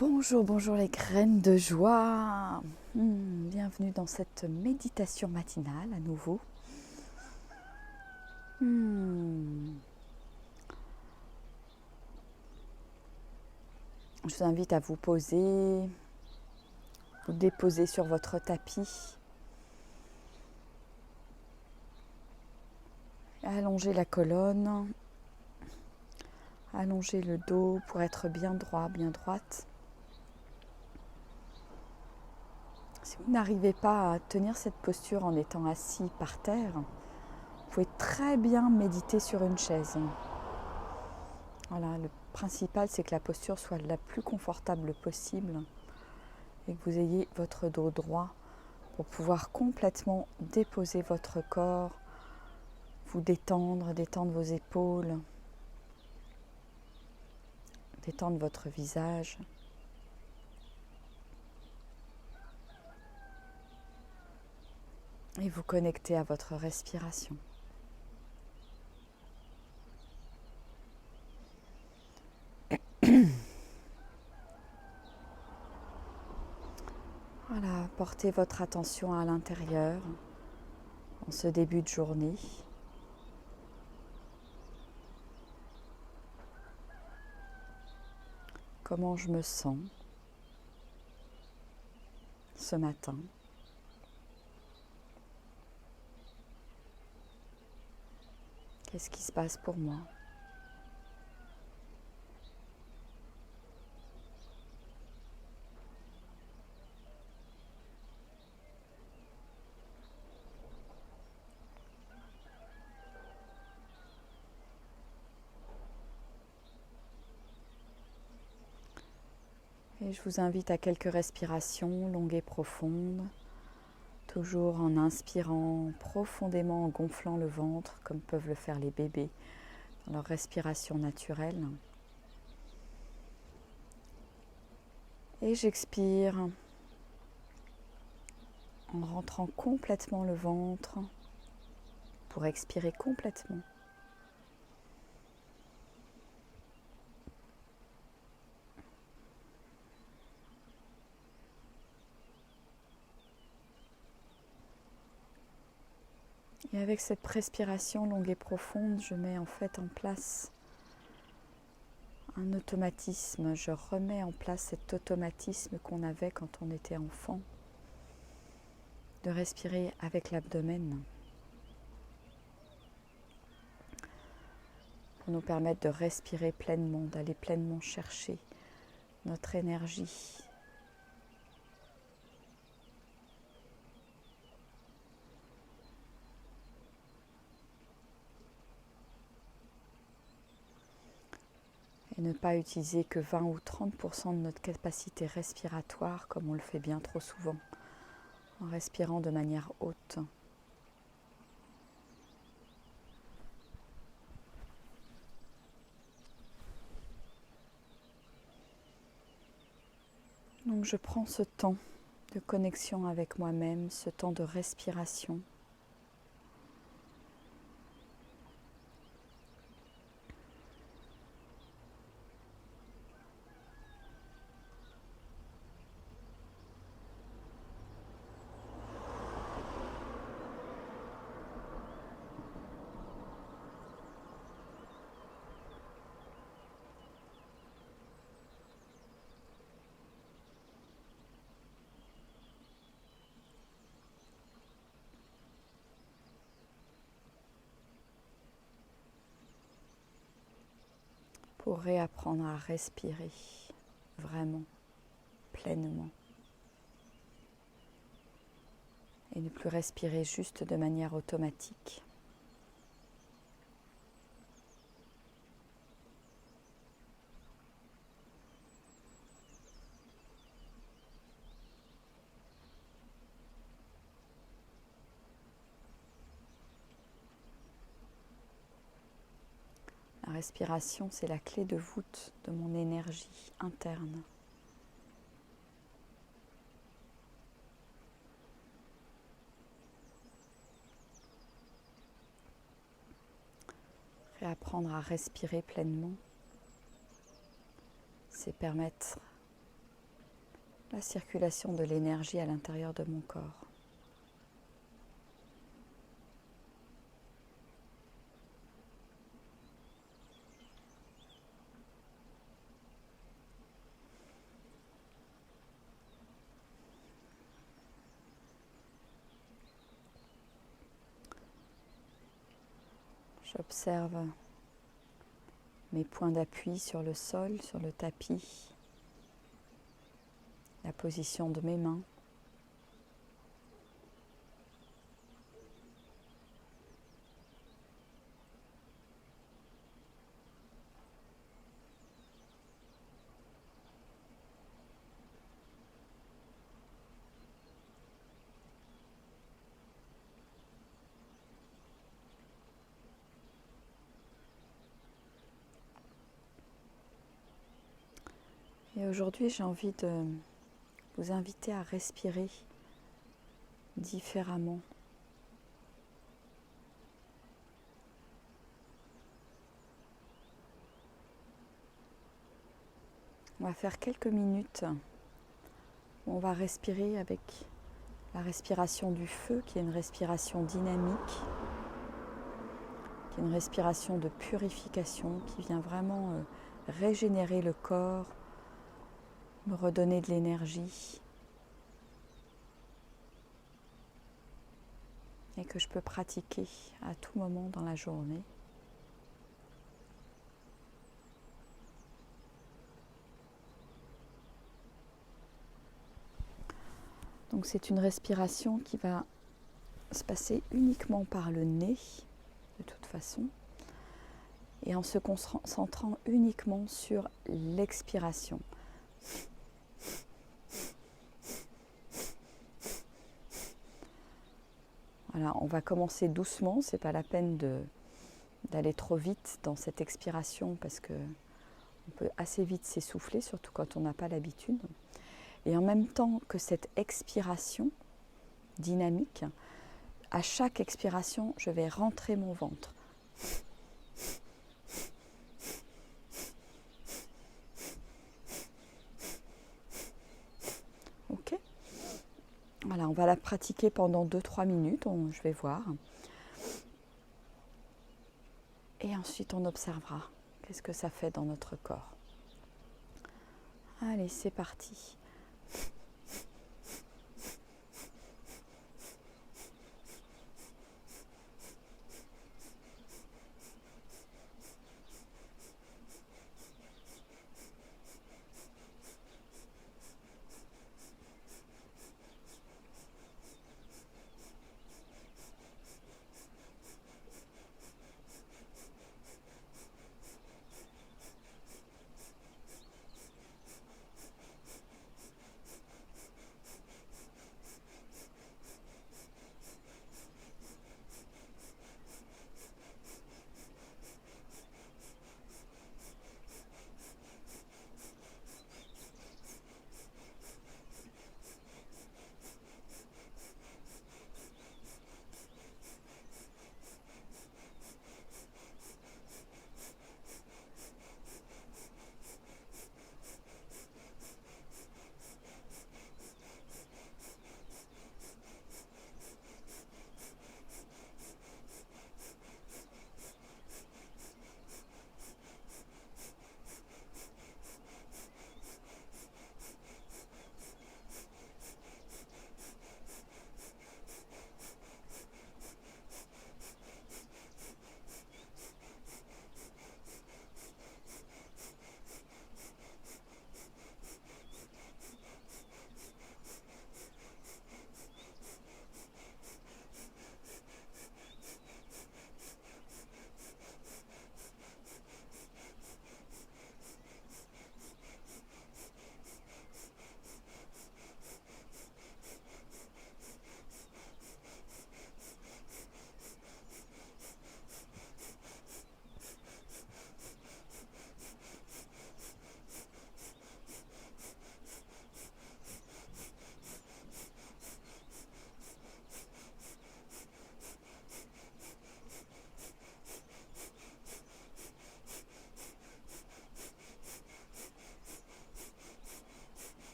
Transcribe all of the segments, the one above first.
Bonjour, bonjour les graines de joie. Bienvenue dans cette méditation matinale à nouveau. Je vous invite à vous poser, vous déposer sur votre tapis, allonger la colonne, allonger le dos pour être bien droit, bien droite. Si vous n'arrivez pas à tenir cette posture en étant assis par terre, vous pouvez très bien méditer sur une chaise. Voilà, le principal, c'est que la posture soit la plus confortable possible et que vous ayez votre dos droit pour pouvoir complètement déposer votre corps, vous détendre, détendre vos épaules, détendre votre visage. Et vous connecter à votre respiration. Voilà, portez votre attention à l'intérieur en ce début de journée. Comment je me sens ce matin? Qu'est-ce qui se passe pour moi? Et je vous invite à quelques respirations longues et profondes, toujours en inspirant profondément, en gonflant le ventre, comme peuvent le faire les bébés dans leur respiration naturelle. Et j'expire en rentrant complètement le ventre pour expirer complètement. Et avec cette respiration longue et profonde, je mets en fait en place un automatisme. Je remets en place cet automatisme qu'on avait quand on était enfant, de respirer avec l'abdomen, pour nous permettre de respirer pleinement, d'aller pleinement chercher notre énergie. Et ne pas utiliser que 20 ou 30% de notre capacité respiratoire comme on le fait bien trop souvent, en respirant de manière haute. Donc je prends ce temps de connexion avec moi-même, ce temps de respiration. Pour réapprendre à respirer vraiment, pleinement. Et ne plus respirer juste de manière automatique. La respiration, c'est la clé de voûte de mon énergie interne. Réapprendre à respirer pleinement, c'est permettre la circulation de l'énergie à l'intérieur de mon corps. J'observe mes points d'appui sur le sol, sur le tapis, la position de mes mains. Et aujourd'hui, j'ai envie de vous inviter à respirer différemment. On va faire quelques minutes où on va respirer avec la respiration du feu, qui est une respiration dynamique, qui est une respiration de purification, qui vient vraiment régénérer le corps, me redonner de l'énergie, et que je peux pratiquer à tout moment dans la journée. Donc c'est une respiration qui va se passer uniquement par le nez, de toute façon, et en se concentrant uniquement sur l'expiration. Voilà, on va commencer doucement, c'est pas la peine d'aller trop vite dans cette expiration parce que on peut assez vite s'essouffler, surtout quand on n'a pas l'habitude. Et en même temps que cette expiration dynamique, à chaque expiration, je vais rentrer mon ventre. Ok ? Voilà, on va la pratiquer pendant 2-3 minutes, je vais voir. Et ensuite, on observera qu'est-ce que ça fait dans notre corps. Allez, c'est parti.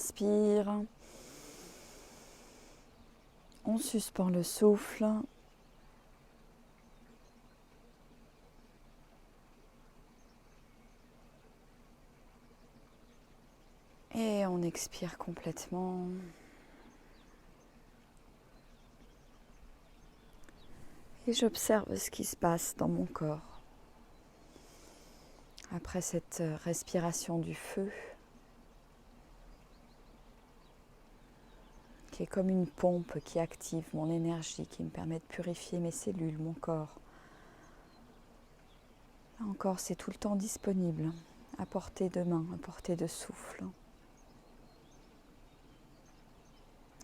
inspire. On suspend le souffle. Et on expire complètement. Et j'observe ce qui se passe dans mon corps. Après cette respiration du feu, qui est comme une pompe qui active mon énergie, qui me permet de purifier mes cellules, mon corps. Là encore, c'est tout le temps disponible, à portée de main, à portée de souffle.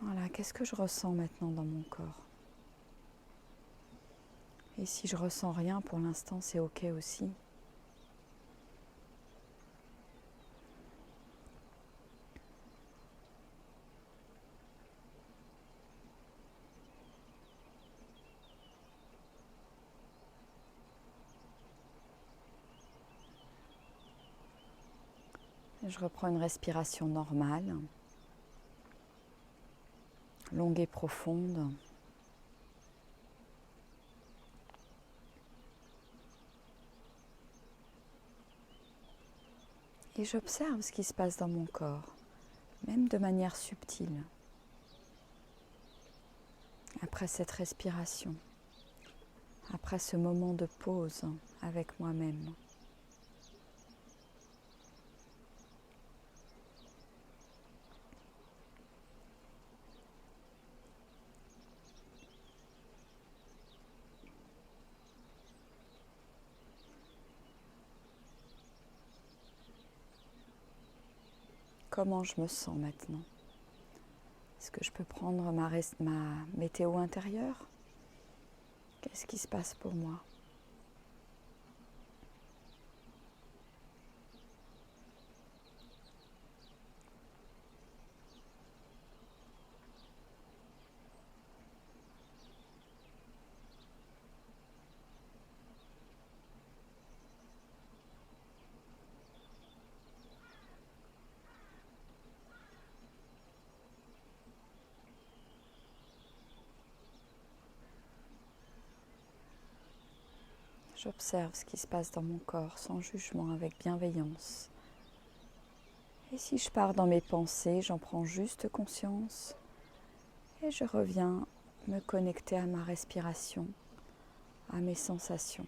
Voilà, qu'est-ce que je ressens maintenant dans mon corps? Et si je ressens rien pour l'instant, c'est ok aussi. Je reprends une respiration normale, longue et profonde. Et j'observe ce qui se passe dans mon corps, même de manière subtile. Après cette respiration, après ce moment de pause avec moi-même. Comment je me sens maintenant? Est-ce que je peux prendre ma météo intérieure? Qu'est-ce qui se passe pour moi? J'observe ce qui se passe dans mon corps sans jugement, avec bienveillance. Et si je pars dans mes pensées, j'en prends juste conscience et je reviens me connecter à ma respiration, à mes sensations.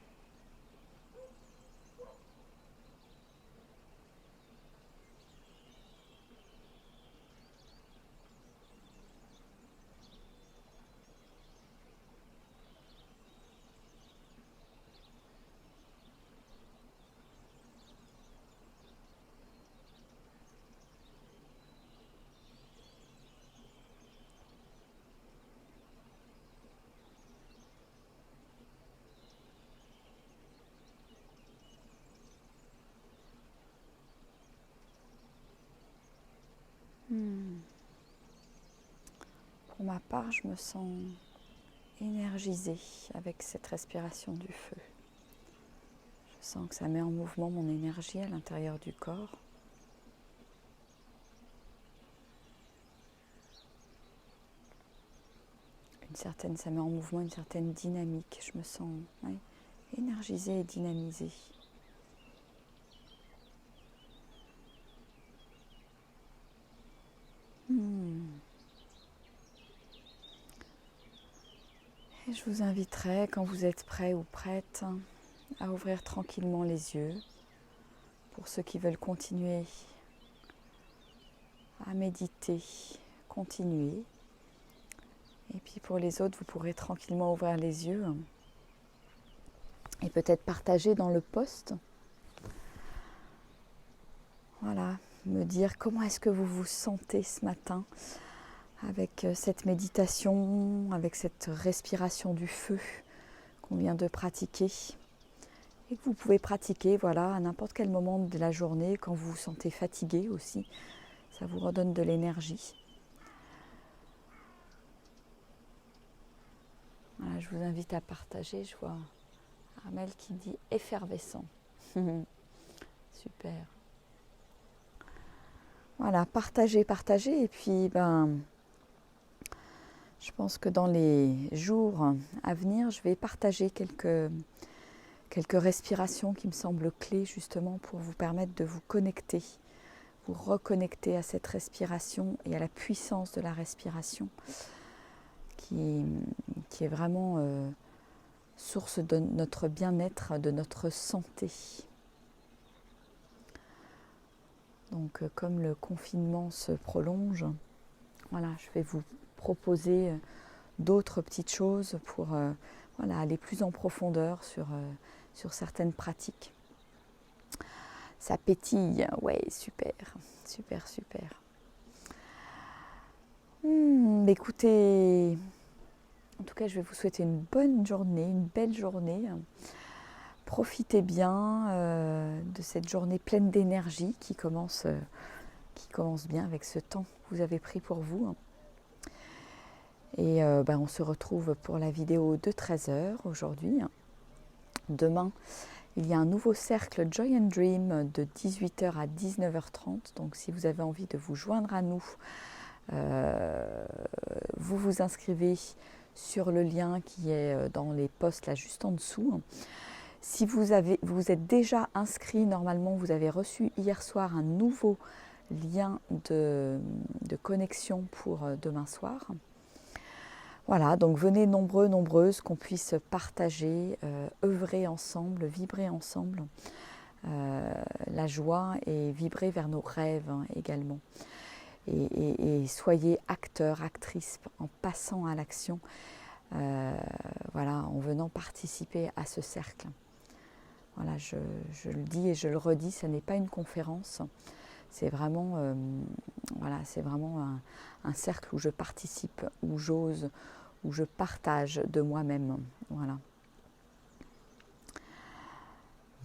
Pour ma part, je me sens énergisée avec cette respiration du feu. Je sens que ça met en mouvement mon énergie à l'intérieur du corps. Ça met en mouvement une certaine dynamique. Je me sens énergisée et dynamisée. Et je vous inviterai, quand vous êtes prêt ou prête, à ouvrir tranquillement les yeux. Pour ceux qui veulent continuer à méditer, continuez. Et puis pour les autres, vous pourrez tranquillement ouvrir les yeux et peut-être partager dans le post. Voilà, me dire comment est-ce que vous vous sentez ce matin avec cette méditation, avec cette respiration du feu qu'on vient de pratiquer. Et que vous pouvez pratiquer à n'importe quel moment de la journée, quand vous vous sentez fatigué aussi. Ça vous redonne de l'énergie. Voilà, je vous invite à partager. Je vois Armel qui dit effervescent. Super. Voilà, partagez, partagez. Et puis, je pense que dans les jours à venir, je vais partager quelques respirations qui me semblent clés justement pour vous permettre de vous connecter, vous reconnecter à cette respiration et à la puissance de la respiration qui est vraiment source de notre bien-être, de notre santé. Donc comme le confinement se prolonge, voilà, je vais vous proposer d'autres petites choses pour aller plus en profondeur sur certaines pratiques. Ça pétille, ouais, super, super, super. Écoutez, en tout cas, je vais vous souhaiter une bonne journée, une belle journée. Profitez bien de cette journée pleine d'énergie qui commence bien avec ce temps que vous avez pris pour vous. Et on se retrouve pour la vidéo de 13h aujourd'hui. Demain, il y a un nouveau cercle Joy and Dream de 18h à 19h30. Donc si vous avez envie de vous joindre à nous, vous vous inscrivez sur le lien qui est dans les posts là juste en dessous. Si vous êtes déjà inscrit, normalement vous avez reçu hier soir un nouveau lien de connexion pour demain soir. Voilà, donc venez nombreux, nombreuses, qu'on puisse partager, œuvrer ensemble, vibrer ensemble la joie et vibrer vers nos rêves également. Et soyez acteurs, actrices en passant à l'action, en venant participer à ce cercle. Voilà, je le dis et je le redis, ce n'est pas une conférence, c'est vraiment, un cercle où je participe, où j'ose, où je partage de moi-même. Voilà.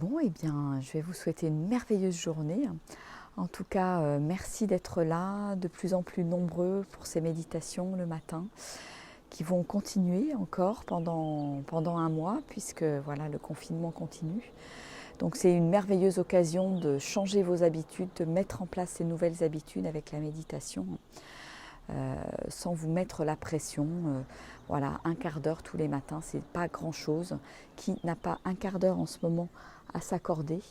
Bon, eh bien, je vais vous souhaiter une merveilleuse journée. En tout cas, merci d'être là, de plus en plus nombreux pour ces méditations le matin, qui vont continuer encore pendant un mois, puisque voilà, le confinement continue. Donc c'est une merveilleuse occasion de changer vos habitudes, de mettre en place ces nouvelles habitudes avec la méditation, sans vous mettre la pression. Voilà, un quart d'heure tous les matins, c'est pas grand-chose. Qui n'a pas un quart d'heure en ce moment à s'accorder?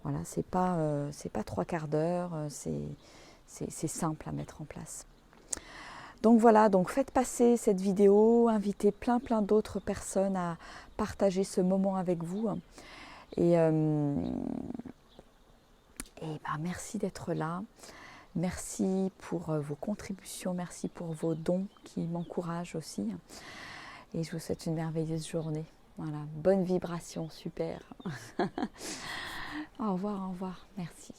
Voilà, c'est pas 3/4 d'heure, c'est simple à mettre en place. Donc voilà, donc faites passer cette vidéo, invitez plein d'autres personnes à partager ce moment avec vous. Et merci d'être là. Merci pour vos contributions, merci pour vos dons qui m'encouragent aussi. Et je vous souhaite une merveilleuse journée. Voilà, bonne vibration, super. Au revoir, merci.